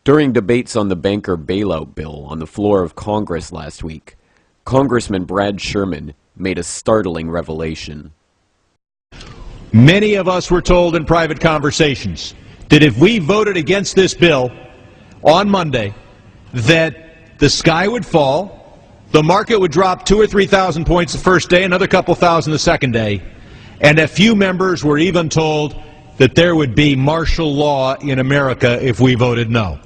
During debates on the banker bailout bill on the floor of Congress last week, Congressman Brad Sherman made a startling revelation. Many of us were told in private conversations that if we voted against this bill on Monday, that the sky would fall, the market would drop 2,000 or 3,000 points the first day, another couple thousand the second day, and a few members were even told that there would be martial law in America if we voted no.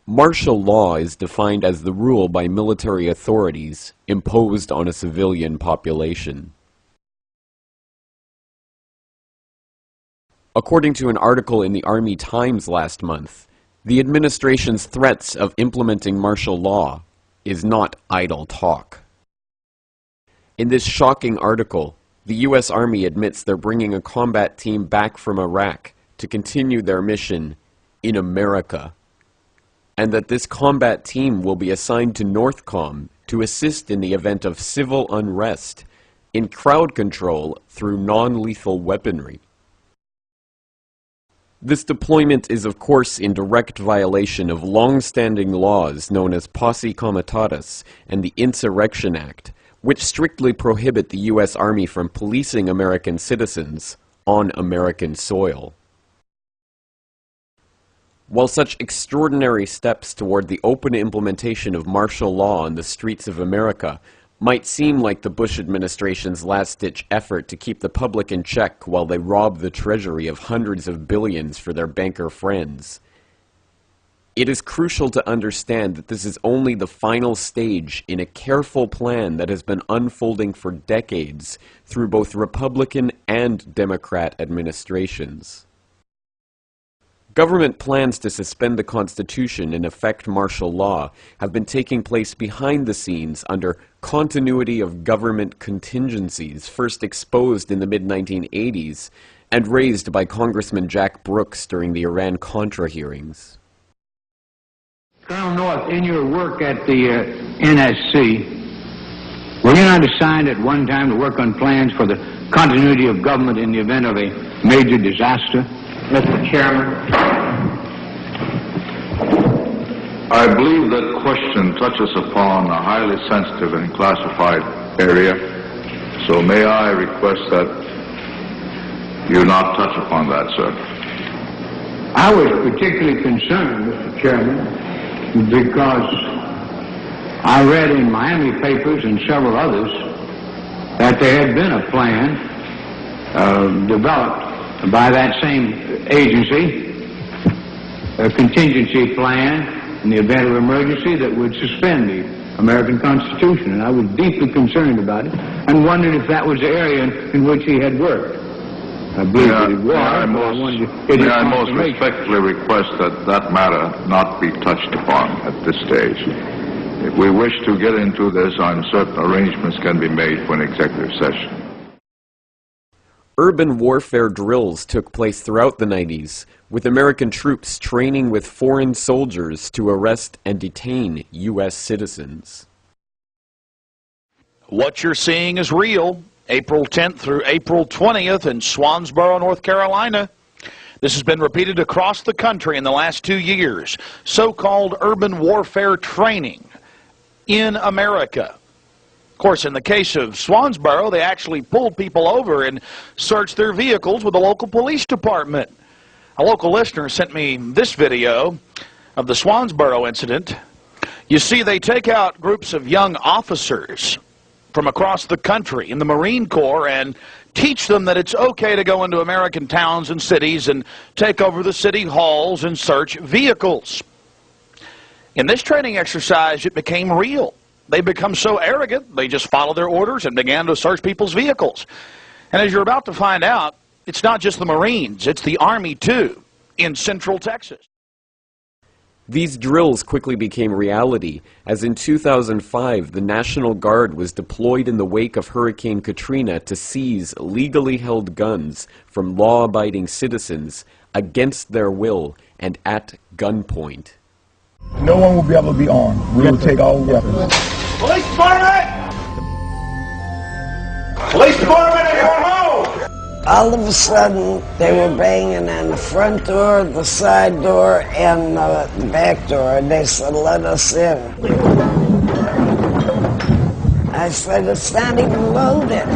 Martial law is defined as the rule by military authorities imposed on a civilian population. According to an article in the Army Times last month, the administration's threats of implementing martial law is not idle talk. In this shocking article, the U.S. Army admits they're bringing a combat team back from Iraq to continue their mission in America, and that this combat team will be assigned to NORTHCOM to assist in the event of civil unrest in crowd control through non-lethal weaponry. This deployment is of course in direct violation of long-standing laws known as Posse Comitatus and the Insurrection Act, which strictly prohibit the U.S. Army from policing American citizens on American soil. While such extraordinary steps toward the open implementation of martial law on the streets of America might seem like the Bush administration's last-ditch effort to keep the public in check while they rob the Treasury of hundreds of billions for their banker friends, it is crucial to understand that this is only the final stage in a careful plan that has been unfolding for decades through both Republican and Democrat administrations. Government plans to suspend the Constitution and effect martial law have been taking place behind the scenes under continuity of government contingencies first exposed in the mid-1980s and raised by Congressman Jack Brooks during the Iran-Contra hearings. Colonel North, in your work at the NSC, were you not assigned at one time to work on plans for the continuity of government in the event of a major disaster? Mr. Chairman, I believe that question touches upon a highly sensitive and classified area, so may I request that you not touch upon that, sir. I was particularly concerned, Mr. Chairman, because I read in Miami papers and several others that there had been a plan developed by that same agency, a contingency plan in the event of emergency that would suspend the American Constitution. And I was deeply concerned about it and wondered if that was the area in which he had worked. I believe that it was. May I most respectfully request that that matter not be touched upon at this stage. If we wish to get into this, certain arrangements can be made for an executive session. Urban warfare drills took place throughout the 90s, with American troops training with foreign soldiers to arrest and detain U.S. citizens. What you're seeing is real. April 10th through April 20th in Swansboro, North Carolina. This has been repeated across the country in the last 2 years. So-called urban warfare training in America. Of course, in the case of Swansboro, they actually pulled people over and searched their vehicles with the local police department. A local listener sent me this video of the Swansboro incident. You see, they take out groups of young officers from across the country in the Marine Corps and teach them that it's okay to go into American towns and cities and take over the city halls and search vehicles. In this training exercise, it became real. They become so arrogant, they just followed their orders and began to search people's vehicles. And as you're about to find out, it's not just the Marines, it's the Army too, in Central Texas. These drills quickly became reality, as in 2005 the National Guard was deployed in the wake of Hurricane Katrina to seize legally held guns from law-abiding citizens against their will and at gunpoint. No one will be able to be armed. We will take all weapons. Police Department! Police Department at your home! All of a sudden, they were banging on the front door, the side door, and the back door, and they said, "Let us in." I said, "It's not even loaded,"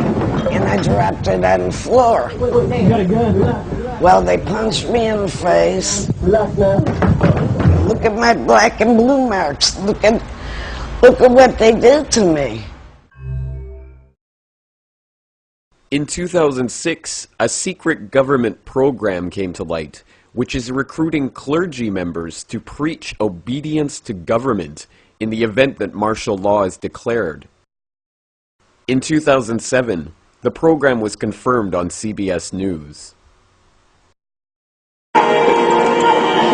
and I dropped it on the floor. You got a gun? Well, they punched me in the face. Look at my black and blue marks. Look at what they did to me. In 2006, a secret government program came to light, which is recruiting clergy members to preach obedience to government in the event that martial law is declared. In 2007, the program was confirmed on CBS News.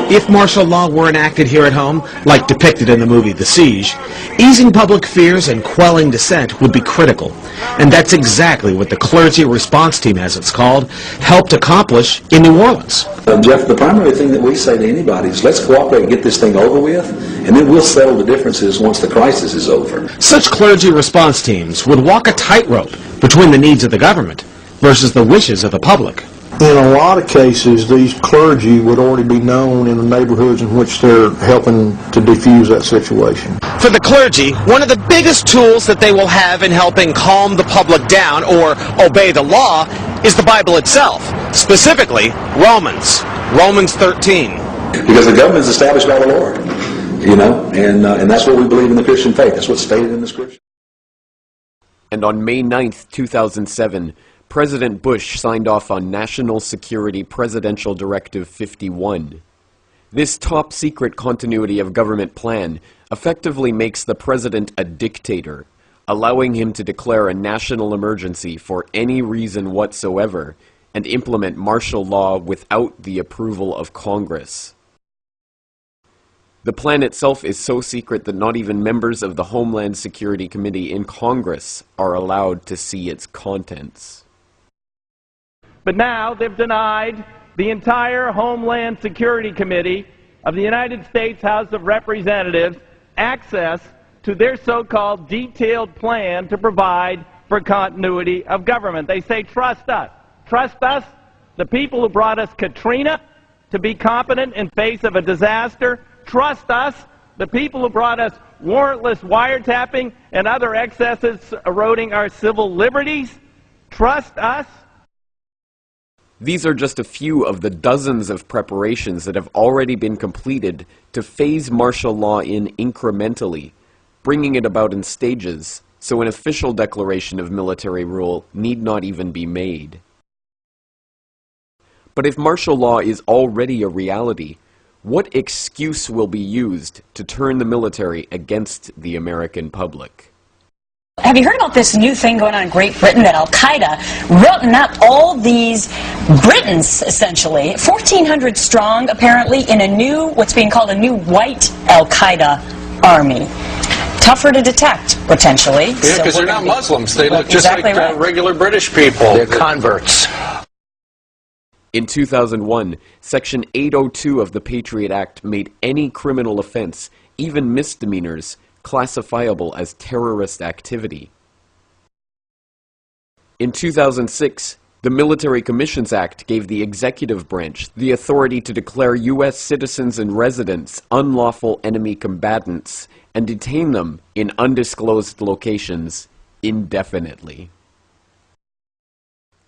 If martial law were enacted here at home, like depicted in the movie The Siege, easing public fears and quelling dissent would be critical. And that's exactly what the Clergy Response Team, as it's called, helped accomplish in New Orleans. Jeff, the primary thing that we say to anybody is let's cooperate and get this thing over with, and then we'll settle the differences once the crisis is over. Such clergy response teams would walk a tightrope between the needs of the government versus the wishes of the public. In a lot of cases, these clergy would already be known in the neighborhoods in which they're helping to defuse that situation. For the clergy, one of the biggest tools that they will have in helping calm the public down or obey the law is the Bible itself, specifically Romans 13. Because the government is established by the Lord, you know, and that's what we believe in the Christian faith. That's what's stated in the Scripture. And on May 9th, 2007, President Bush signed off on National Security Presidential Directive 51. This top-secret continuity of government plan effectively makes the president a dictator, allowing him to declare a national emergency for any reason whatsoever and implement martial law without the approval of Congress. The plan itself is so secret that not even members of the Homeland Security Committee in Congress are allowed to see its contents. But now they've denied the entire Homeland Security Committee of the United States House of Representatives access to their so-called detailed plan to provide for continuity of government. They say, trust us. Trust us, the people who brought us Katrina, to be competent in face of a disaster. Trust us, the people who brought us warrantless wiretapping and other excesses eroding our civil liberties. Trust us. These are just a few of the dozens of preparations that have already been completed to phase martial law in incrementally, bringing it about in stages, so an official declaration of military rule need not even be made. But if martial law is already a reality, what excuse will be used to turn the military against the American public? Have you heard about this new thing going on in Great Britain that Al-Qaeda routing up all these Britons, essentially, 1,400 strong, apparently, in a new, what's being called a new white Al-Qaeda army. Tougher to detect, potentially. Yeah, because they're not Muslims. They look just like regular British people. They're converts. In 2001, Section 802 of the Patriot Act made any criminal offense, even misdemeanors, classifiable as terrorist activity. In 2006, the Military Commissions Act gave the executive branch the authority to declare U.S. citizens and residents unlawful enemy combatants and detain them in undisclosed locations indefinitely.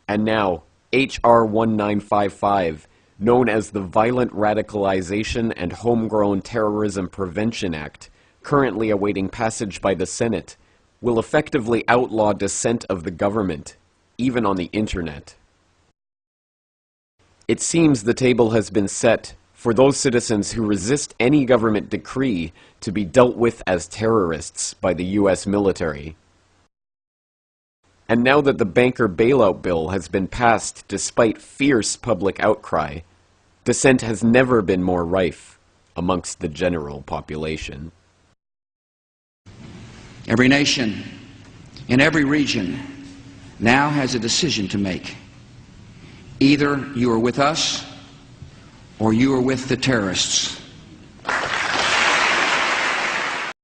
And now, H.R. 1955, known as the Violent Radicalization and Homegrown Terrorism Prevention Act, currently awaiting passage by the Senate, will effectively outlaw dissent of the government, even on the internet. It seems the table has been set for those citizens who resist any government decree to be dealt with as terrorists by the U.S. military. And now that the banker bailout bill has been passed despite fierce public outcry, dissent has never been more rife amongst the general population. Every nation in every region now has a decision to make. Either you are with us or you are with the terrorists.